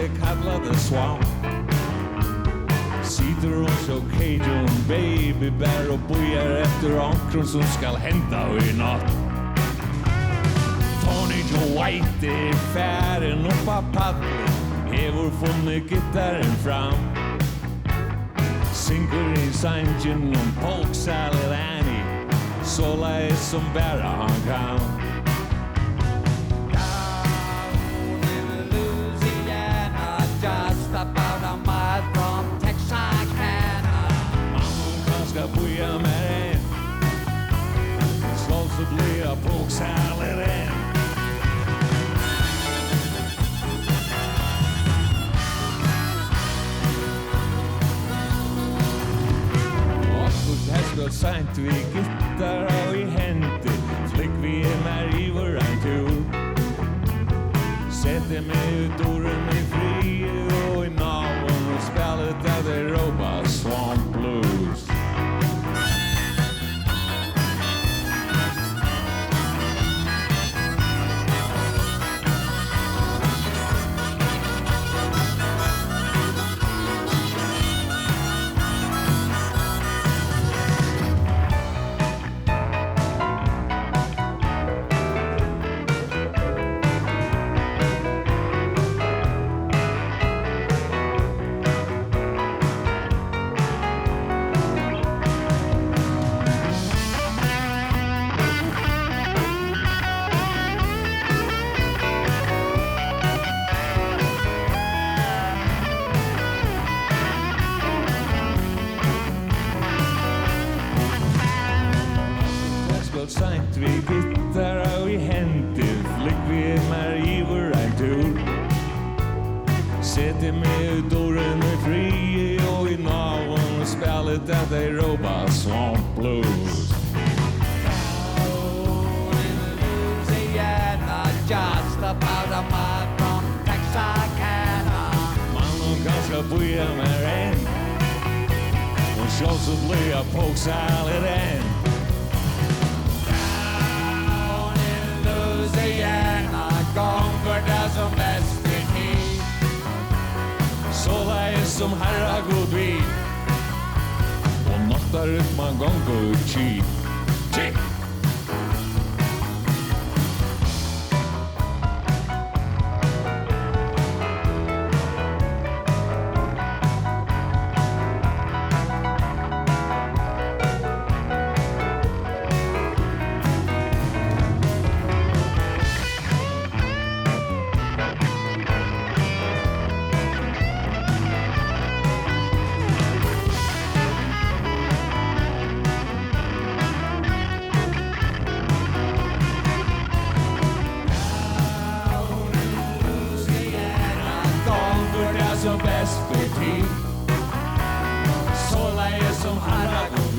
kallade Swamp. Sitter hon så Cajun baby bär och bojar efter ankron som skall hända i natt. Tony Joe White är färden upp av paddlen, hevor funnit gitarren fram. Synger i sangen om Polk Salad Annie, så lej som bara han kan. Boja med en slåss och blir jag Polk Salad en. Och här ska sent vi gittar och i händer flick vi med i våran tur. Sätter mig ut dörren i fri och i naveln och spelet av det roba Swamp Blues. Sent vi gittar och i händer flick vi med i våran tur. Sätter mig ut dörren är fri och i naveln och spelet att det roba Swamp Blues. Down in Louisiana, just about a mile from Texarkana. Man kanske boja med en och så så blir jag Polk Salad en. Louisiana, gånger det som bäst i tid. Så lej som herra god vid och nattar ut man gånger ut tid. Så bäst för tid. Så länge som herra går